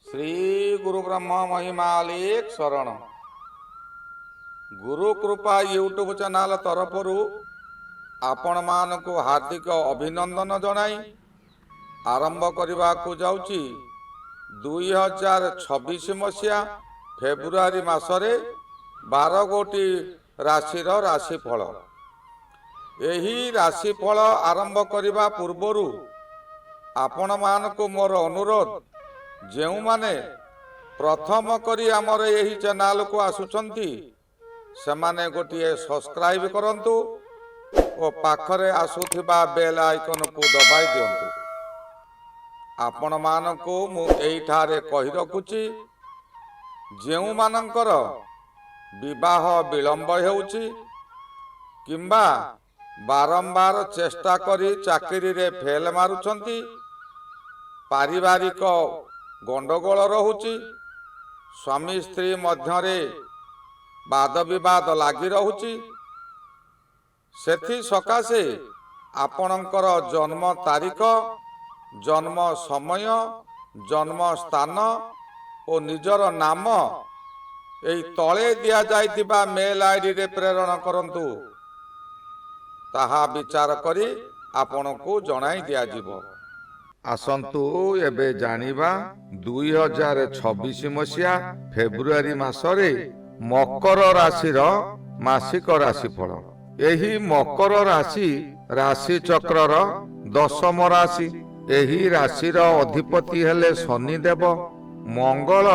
श्री गुरु ब्रह्म महिमालिक शरण गुरु कृपा YouTube channel तरफरु आपण मानकु हार्दिक अभिनंदन जनाई आरंभ करने को जाउची 2026 मसीहा फेब्रुआरी मासरे 12 गोटी राशिर राशिफल। एही राशिफल आरंभ करने पूर्वरु आपण मानकु मोर अनुरोध जो माने प्रथम करी आमर यही चैनल को आसुचंती सेमाने गोटे सब्सक्राइब करंतु और पाखरे आसुथिबा बेल आइकन को दबाई दियंतु। आपण मानकु मु एठारे कहि रखुची जो मानकर विवाह विलंब हेउची किंबा बारंबार चेष्टा करी चाकरी रे फेल मारुचंती, पारिवारिक गंडगोल रहुची, स्वामी स्त्री मध्यरे वाद विवाद लागी रहुची, सेथि सकाशे आपणकर जन्म तारीख, जन्म समय, जन्म स्थान और निजर नाम एई तले दिया जाइतिबा मेल आईडी रे प्रेरण करंतु। ताहा विचार करी आपणको जणाई दिया जिवो। आसंतु एबे जानिबा 2026 मसीहा फेब्रुआरी मासरे मकर राशिर मासिक राशिफल। एही मकर राशि राशि चक्रर दशम राशि। एही राशिर अधिपति हेले शनिदेव। मंगल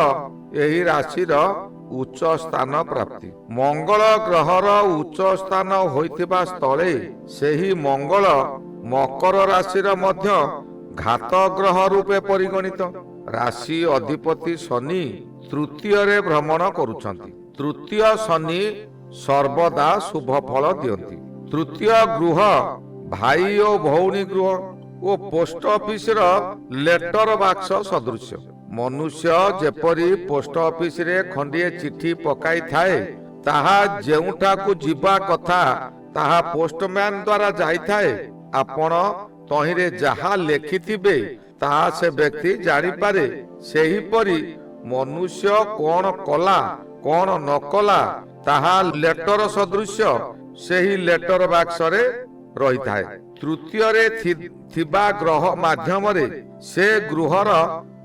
एही राशिर उच्च स्थान प्राप्ति। मंगल ग्रहर उच्च स्थान होइतिबा स्थले सेही मंगल मकर राशिर मध्य घात ग्रह रूपे परिगणित। राशि अधिपति शनि तृतीय रे भ्रमण करुछंती। तृतीय शनि सर्वदा शुभ फल दियंती। तृतीय गृह भाई और भौणी गृह और पोस्ट ऑफिस रो लेटर बॉक्स सदृश। मनुष्य जेपरी पोस्ट ऑफिस रे खंडिए चिठी पकाई थाए ताहा जेउठा को जीवा कथा ताहा पोस्टमैन द्वारा जाई थाए। आपण तहिरे जहा लेखिथिबे ताहा से व्यक्ति जानी पारे। सेही परी मनुष्य कौन कला कौन न कला ताहा लेटर सदृश सेही लेटर बॉक्स रे रही थाए। तृतीय रे थिबा ग्रह माध्यम रे से गृहर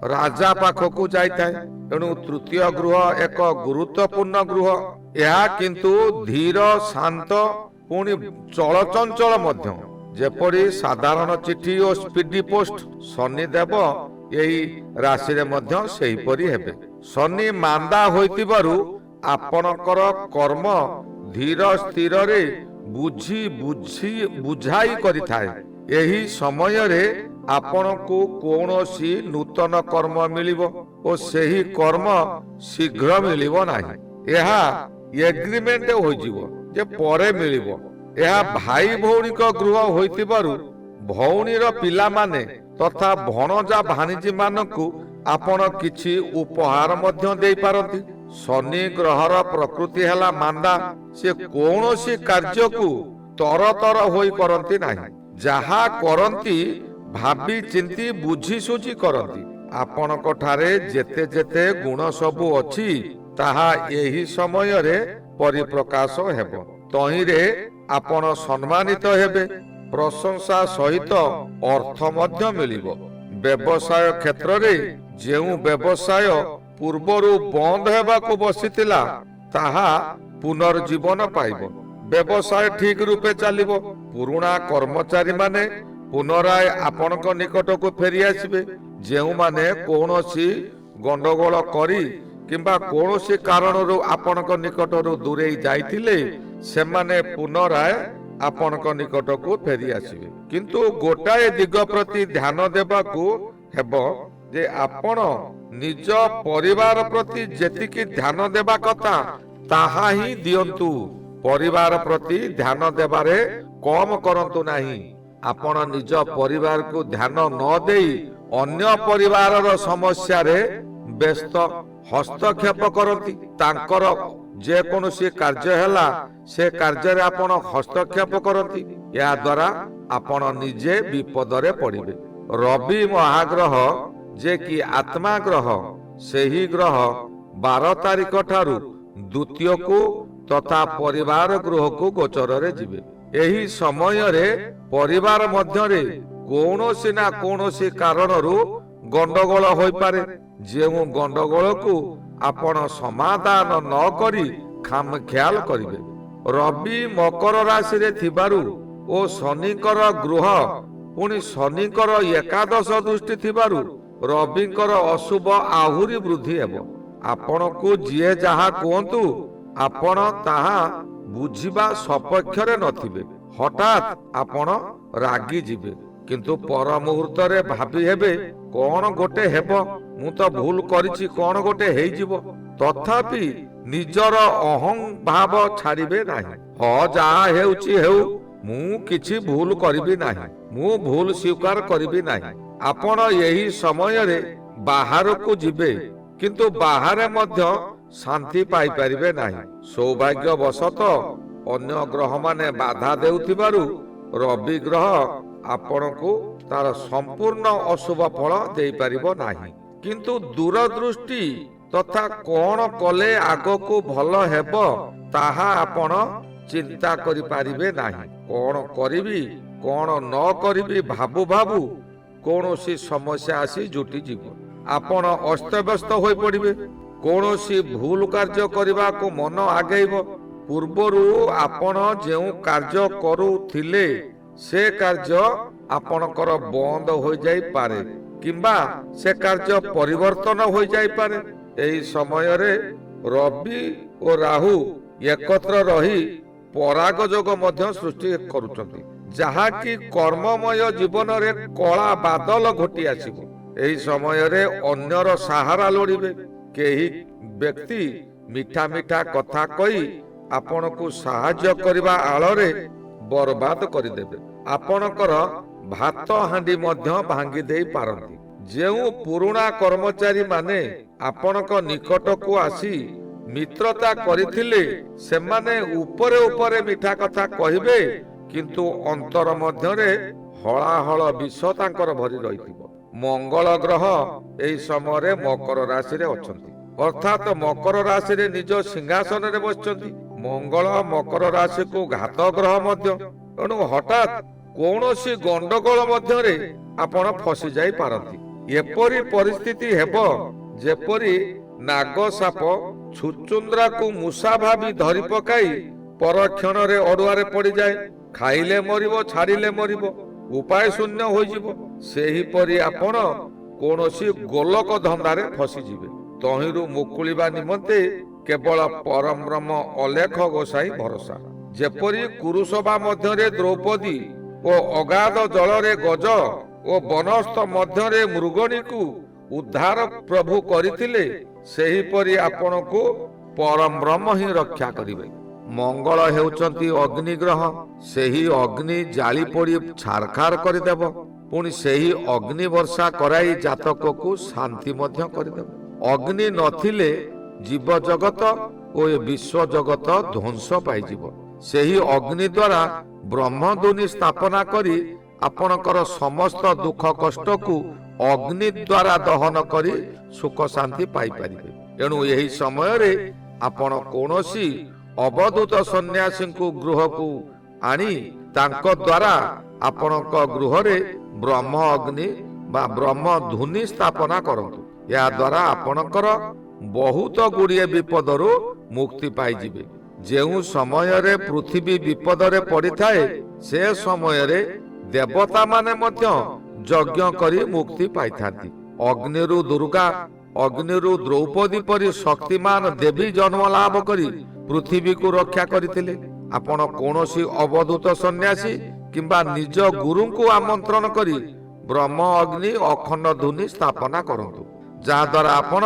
राजा पाखकु जाई थाए। एणु तृतीय गृह एक गुरुत्वपूर्ण गृह। यह किंतु धीर शांत पुणी चलचंचल मध्य। जेपरी साधारण चिठी और स्पीडी पोस्ट शनिदेव यही राशि रे मध्य सेही परी हेबे। शनि मांदा होइतिबारु आपणकर कर्म धीर स्थिर रे बुझाई करि थाए। एही समय रे आपणको कोनोसी नूतन कर्म मिलिबो और सेही कर्म शीघ्र मिलिबो नाही। एहा एग्रीमेंट होइजिवो जे परे मिलिबो। यह भाई भौणी को गृह होइतिबारु भौणीर पिला माने तथा भणजा भाणीजी मानकु आपण किछि उपहार मध्य देई पारंती। शनि ग्रहर प्रकृति हेला मांदा। से कोनोसी कार्य को तरतर होई करंती नाही। जहा करंती भाबी चिंती बुझी सुझी करंती। आपण कोठारे जेते जेते गुण सबु अछि ताहा एही समय रे परिप्रकाश हेबो। तहिरे आपण सम्मानित हेबे। प्रशंसा सहित अर्थ मध्य मिलिबो। व्यवसाय क्षेत्र रे जेउ व्यवसाय पूर्वरु बंद हेबाकु बसितिला ताहा पुनर्जीवन पाइबो। व्यवसाय ठीक रूपे चलिबो। पुराना कर्मचारी माने पुनराय आपणक निकट को फेरी आसिबे। जेउ माने कोनोसी गंडगोल करी किंबा कोनोसी कारणरु आपणक निकटरु दूरेई जाइथिले सेमाने पुनराय आपणक निकट को फेरी आसिबे। किंतु गोटाए दिग प्रति ध्यान देबाकू हेबो जे आपण निज परिवार प्रति जेतिकी ध्यान देबा कथा ताहा ही दियंतु। परिवार प्रति ध्यान देबारे कम करंतु नाही। आपण निज परिवार को ध्यान न देई अन्य परिवारर समस्या रे व्यस्त हस्तक्षेप करती। तांकर जे कोनोसी कार्य हैला से कार्य रे आपण हस्तक्षेप करती। या द्वारा आपण निजे विपद रे पड़िबे। रवि महाग्रह जे कि आत्मा ग्रह ସେହି ଗ୍ରହ 12 ତାରିଖ ଠାରୁ ଦ୍ୱିତୀୟକୁ ତଥା ପରିବାର ଗୃହକୁ ଗୋଚରରେ ଯିବେ। ଏହି ସମୟରେ ପରିବାର ମଧ୍ୟରେ କୌଣସି ନା କୌଣସି କାରଣରୁ ଗଣ୍ଡଗୋଳ ହୋଇପାରେ। ଯେଉଁ ଗଣ୍ଡଗୋଳକୁ ଆପଣ ସମାଧାନ ନ କରି ଖାମଖିଆଲ କରିବେ। ରବି ମକର ରାଶିରେ ଥିବାରୁ ଓ ଶନିଙ୍କର ଗୃହ ପୁଣି ଶନିଙ୍କର ଏକାଦଶ ଦୃଷ୍ଟି ଥିବାରୁ ରବିଙ୍କର ଅଶୁଭ ଆହୁରି ବୃଦ୍ଧି ହେବ। ଆପଣଙ୍କୁ ଯିଏ ଯାହା କୁହନ୍ତୁ ଆପଣ ତାହା ବୁଝିବା ସପକ୍ଷରେ ନଥିବେ। ହଠାତ୍ ଆପଣ ରାଗିଯିବେ, କିନ୍ତୁ ପର ମୁହୂର୍ତ୍ତରେ ଭାବି ହେବେ କଣ ଗୋଟେ ହେବ, ମୁଁ ତ ଭୁଲ କରିଛି, କଣ ଗୋଟେ ହେଇଯିବ। ତଥାପି ନିଜର ଅହଂ ଭାବ ଛାଡ଼ିବେ ନାହିଁ। ହଁ ଯାହା ହେଉଛି ହେଉ, ମୁଁ କିଛି ଭୁଲ କରିବି ନାହିଁ, ମୁଁ ଭୁଲ ସ୍ୱୀକାର କରିବି ନାହିଁ। ଆପଣ ଏହି ସମୟରେ ବାହାରକୁ ଯିବେ, କିନ୍ତୁ ବାହାରେ ମଧ୍ୟ ଶାନ୍ତି ପାଇପାରିବେ ନାହିଁ। ସୌଭାଗ୍ୟବଶତଃ ଅନ୍ୟ ଗ୍ରହମାନେ ବାଧା ଦେଉଥିବାରୁ ରବି ଗ୍ରହ ଆପଣଙ୍କୁ ତାର ସମ୍ପୂର୍ଣ୍ଣ ଅଶୁଭ ଫଳ ଦେଇପାରିବ ନାହିଁ। କିନ୍ତୁ ଦୂରଦୃଷ୍ଟି ତଥା କଣ କଲେ ଆଗକୁ ଭଲ ହେବ ତାହା ଆପଣ ଚିନ୍ତା କରିପାରିବେ ନାହିଁ। କଣ କରିବି କଣ ନ କରିବି ଭାବୁ ଭାବୁ କୌଣସି ସମସ୍ୟା ଆସି ଜୁଟିଯିବ। ଆପଣ ଅସ୍ତବ୍ୟସ୍ତ ହୋଇପଡ଼ିବେ। କୌଣସି ଭୁଲ କାର୍ଯ୍ୟ କରିବାକୁ ମନ ଆଗେଇବ। ପୂର୍ବରୁ ଆପଣ ଯେଉଁ କାର୍ଯ୍ୟ କରୁଥିଲେ ସେ କାର୍ଯ୍ୟ ଆପଣଙ୍କର ବନ୍ଦ ହୋଇଯାଇପାରେ କିମ୍ବା ସେ କାର୍ଯ୍ୟ ପରିବର୍ତ୍ତନ ହୋଇଯାଇପାରେ। ଏହି ସମୟରେ ରବି ଓ ରାହୁ ଏକତ୍ର ରହି ପରାଗ ଯୋଗ ମଧ୍ୟ ସୃଷ୍ଟି କରୁଛନ୍ତି, ଯାହାକି କର୍ମମୟ ଜୀବନରେ କଳା ବାଦଲ ଘୋଟି ଆସିବ। ଏହି ସମୟରେ ଅନ୍ୟର ସାହାରା ଲୋଡ଼ିବେ। କେହି ବ୍ୟକ୍ତି ମିଠା ମିଠା କଥା କହି ଆପଣଙ୍କୁ ସାହାଯ୍ୟ କରିବା ଆଳରେ ବର୍ବାଦ କରିଦେବେ। ଆପଣଙ୍କର ଭାତ ହାଣ୍ଡି ମଧ୍ୟ ଭାଙ୍ଗି ଦେଇ ପାରନ୍ତି। ଯେଉଁ ପୁରୁଣା କର୍ମଚାରୀ ମାନେ ଆପଣଙ୍କ ନିକଟକୁ ଆସି ମିତ୍ରତା କରିଥିଲେ ସେମାନେ ଉପରେ ଉପରେ ମିଠା କଥା କହିବେ, କିନ୍ତୁ ଅନ୍ତର ମଧ୍ୟରେ ହଳାହଳ ବିଷ ତାଙ୍କର ଭରି ରହିଥିବ। ମଙ୍ଗଳ ଗ୍ରହ ଏହି ସମୟରେ ମକର ରାଶିରେ ଅଛନ୍ତି, ଅର୍ଥାତ ମକର ରାଶିରେ ନିଜ ସିଂହାସନରେ ବସିଛନ୍ତି। ମଙ୍ଗଳ ମକର ରାଶିକୁ ଘାତ ଗ୍ରହ ମଧ୍ୟ। ତେଣୁ ହଠାତ୍ କୌଣସି ଗଣ୍ଡଗୋଳ ମଧ୍ୟରେ ଆପଣ ଫସି ଯାଇପାରନ୍ତି। ଏପରି ପରିସ୍ଥିତି ହେବ ଯେପରି ନାଗସାପ ଛୁଚୁନ୍ଦ୍ରାକୁ ମୂଷା ଭାବି ଧରି ପକାଇ ପରକ୍ଷଣରେ ଅଡୁଆରେ ପଡ଼ିଯାଏ। ଖାଇଲେ ମରିବ, ଛାଡ଼ିଲେ ମରିବ, ଉପାୟ ଶୂନ୍ୟ ହୋଇଯିବ। ସେହିପରି ଆପଣ କୌଣସି ଗୋଲକ ଧନ୍ଦାରେ ଫସିଯିବେ। ତହିଁରୁ ମୁକୁଳିବା ନିମନ୍ତେ କେବଳ ପରବ୍ରହ୍ମ ଅଲେଖ ଗୋସାଇ ଭରସା। ଯେପରି କୁରୁସଭା ମଧ୍ୟରେ ଦ୍ରୌପଦୀ ଓ ଅଗାଧ ଜଳରେ ଗଜ ଓ ବନସ୍ଥ ମଧ୍ୟରେ ମୃଗଣୀକୁ ଉଦ୍ଧାର ପ୍ରଭୁ କରିଥିଲେ, ସେହିପରି ଆପଣଙ୍କୁ ପରବ୍ରହ୍ମ ହିଁ ରକ୍ଷା କରିବେ। ମଙ୍ଗଳ ହେଉଛନ୍ତି ଅଗ୍ନି ଗ୍ରହ। ସେହି ଅଗ୍ନି ଜାଳି ପୋଡ଼ି ଛାରଖାର କରିଦେବ। ପୁଣି ସେହି ଅଗ୍ନି ବର୍ଷା କରାଇ ଜାତକକୁ ଶାନ୍ତି ମଧ୍ୟ କରିଦେବ। ଅଗ୍ନି ନଥିଲେ ଜୀବଜଗତ ଓ ଏ ବିଶ୍ୱ ଜଗତ ଧ୍ୱଂସ ପାଇଯିବ। ସେହି ଅଗ୍ନି ଦ୍ୱାରା ବ୍ରହ୍ମଧୁନି ସ୍ଥାପନା କରି ଆପଣଙ୍କର ସମସ୍ତ ଦୁଃଖ କଷ୍ଟକୁ ଅଗ୍ନି ଦ୍ୱାରା ଦହନ କରି ସୁଖ ଶାନ୍ତି ପାଇପାରିବେ। ଏଣୁ ଏହି ସମୟରେ ଆପଣ କୌଣସି ଅବଧୂତ ସନ୍ନ୍ୟାସୀଙ୍କୁ ଗୃହକୁ ଆଣି ତାଙ୍କ ଦ୍ୱାରା ଆପଣଙ୍କ ଗୃହରେ ବ୍ରହ୍ମ ଅଗ୍ନି ବା ବ୍ରହ୍ମ ଧୁନି ସ୍ଥାପନା କରନ୍ତୁ। ଏହା ଦ୍ୱାରା ଆପଣଙ୍କର ବହୁତ ଗୁଡ଼ିଏ ବିପଦରୁ ମୁକ୍ତି ପାଇଯିବେ। ଯେଉଁ ସମୟରେ ପୃଥିବୀ ବିପଦରେ ପଡ଼ିଥାଏ ସେ ସମୟରେ ଦେବତାମାନେ ମଧ୍ୟ ଯଜ୍ଞ କରି ମୁକ୍ତି ପାଇଥାନ୍ତି। ଅଗ୍ନିରୁ ଦୁର୍ଗା, ଅଗ୍ନିରୁ ଦ୍ରୌପଦୀ ପରି ଶକ୍ତିମାନ ଦେବୀ ଜନ୍ମ ଲାଭ କରି ପୃଥିବୀକୁ ରକ୍ଷା କରିଥିଲେ। ଆପଣ କୌଣସି ଅବଧୂତ ସନ୍ନ୍ୟାସୀ କିମ୍ବା ନିଜ ଗୁରୁଙ୍କୁ ଆମନ୍ତ୍ରଣ କରି ବ୍ରହ୍ମ ଅଗ୍ନି ଅଖଣ୍ଡ ଧୁନି ସ୍ଥାପନା କରନ୍ତୁ, ଯାହାଦ୍ୱାରା ଆପଣ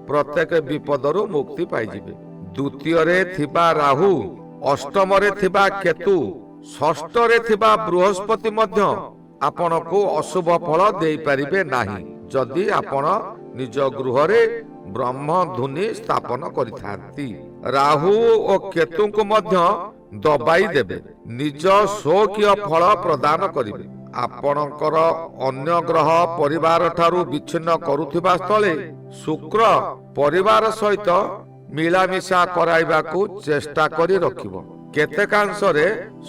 ପ୍ରତ୍ୟେକ ବିପଦରୁ ମୁକ୍ତି ପାଇଯିବେ। ଦ୍ୱିତୀୟରେ ଥିବା ରାହୁ, ଅଷ୍ଟମରେ ଥିବା କେତୁ, ଷଷ୍ଠରେ ଥିବା ବୃହସ୍ପତି ମଧ୍ୟ ଆପଣଙ୍କୁ ଅଶୁଭ ଫଳ ଦେଇପାରିବେ ନାହିଁ ଯଦି ଆପଣ ନିଜ ଗୃହରେ ବ୍ରହ୍ମ ଧୁନି ସ୍ଥାପନ କରିଥାନ୍ତି। ରାହୁ ଓ କେତୁଙ୍କୁ ମଧ୍ୟ ଦବାଇ ଦେବେ, ନିଜ ସ୍ୱକୀୟ ଫଳ ପ୍ରଦାନ କରିବେ। ଆପଣଙ୍କର ଅନ୍ୟ ଗ୍ରହ ପରିବାର ଠାରୁ ବିଚ୍ଛିନ୍ନ କରୁଥିବା ସ୍ଥଳେ ଶୁକ୍ର ପରିବାର ସହିତ ମିଳାମିଶା କରାଇବାକୁ ଚେଷ୍ଟା କରି ରଖିବ। କେତେକାଂଶରେ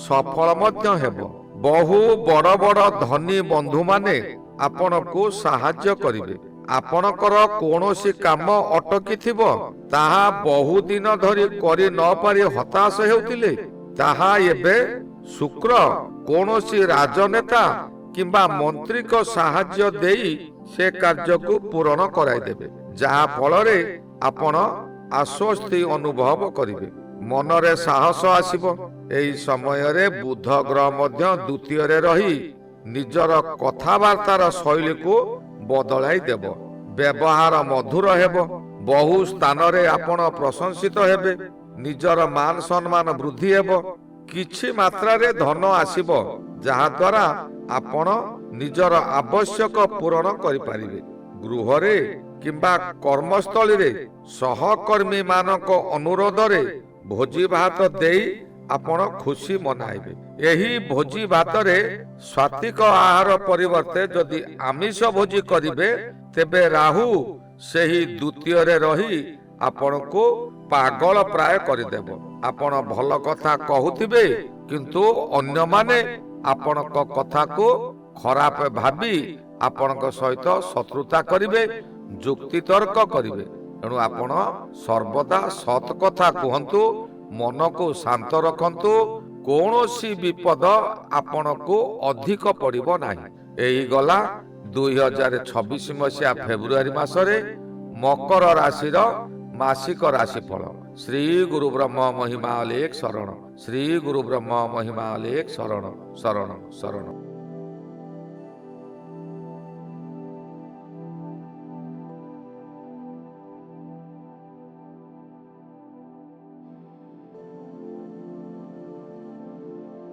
ସଫଳ ମଧ୍ୟ ହେବ। ବହୁ ବଡ଼ ବଡ଼ ଧନୀ ବନ୍ଧୁମାନେ ଆପଣଙ୍କୁ ସାହାଯ୍ୟ କରିବେ। ଆପଣଙ୍କର କୌଣସି କାମ ଅଟକିଥିବ, ତାହା ବହୁଦିନ ଧରି କରି ନ ପାରି ହତାଶ ହେଉଥିଲେ, ତାହା ଏବେ ଶୁକ୍ର କୌଣସି ରାଜନେତା କିମ୍ବା ମନ୍ତ୍ରୀଙ୍କ ସାହାଯ୍ୟ ଦେଇ ସେ କାର୍ଯ୍ୟକୁ ପୂରଣ କରାଇଦେବେ, ଯାହା ଫଳରେ ଆପଣ ଆଶ୍ୱସ୍ତି ଅନୁଭବ କରିବେ। ମନରେ ସାହସ ଆସିବ। ଏହି ସମୟରେ ବୁଧ ଗ୍ରହ ମଧ୍ୟ ଦ୍ୱିତୀୟରେ ରହି ନିଜର କଥାବାର୍ତ୍ତାର ଶୈଳୀକୁ ବଦଳାଇ ଦେବ। ବ୍ୟବହାର ମଧୁର ହେବ। ବହୁ ସ୍ଥାନରେ ଆପଣ ପ୍ରଶଂସିତ ହେବେ। ନିଜର ମାନ ସମ୍ମାନ ବୃଦ୍ଧି ହେବ। କିଛି ମାତ୍ରାରେ ଧନ ଆସିବ, ଯାହାଦ୍ୱାରା ଆପଣ ନିଜର ଆବଶ୍ୟକ ପୂରଣ କରିପାରିବେ। ଗୃହରେ କିମ୍ବା କର୍ମସ୍ଥଳୀରେ ସହକର୍ମୀ ମାନଙ୍କ ଅନୁରୋଧରେ ଭୋଜି ଭାତ ଦେଇ ଆପଣ ଖୁସି ମନାଇବେ। ଏହି ଭୋଜି ଭାତରେ ସାତ୍ୱିକ ଆହାର ପରିବର୍ତ୍ତେ ଯଦି ଆମିଷ ଭୋଜି କରିବେ, ତେବେ ରାହୁ ସେହି ଦ୍ୱିତୀୟରେ ରହି ଆପଣଙ୍କୁ ପାଗଳ ପ୍ରାୟ କରିଦେବ। ଆପଣ ଭଲ କଥା କହୁଥିବେ, କିନ୍ତୁ ଅନ୍ୟମାନେ ଆପଣଙ୍କ କଥାକୁ ଖରାପ ଭାବି ଆପଣଙ୍କ ସହିତ ଶତ୍ରୁତା କରିବେ, ଯୁକ୍ତିତର୍କ କରିବେ। ତେଣୁ ଆପଣ ସର୍ବଦା ସତ୍ କଥା କୁହନ୍ତୁ, ମନକୁ ଶାନ୍ତ ରଖନ୍ତୁ। କୌଣସି ବିପଦ ଆପଣଙ୍କୁ ଅଧିକ ପଡ଼ିବ ନାହିଁ। ଏହି ଗଲା 2026 ମସିହା ଫେବୃଆରୀ ମାସରେ ମକର ରାଶିର ମାସିକ ରାଶିଫଳ। ଶ୍ରୀ ଗୁରୁ ବ୍ରହ୍ମ ମହିମା ଅଲେଖ ଶରଣ। ଶ୍ରୀ ଗୁରୁ ବ୍ରହ୍ମ ମହିମା ଅଲେଖ ଶରଣ ଶରଣ ଶରଣ।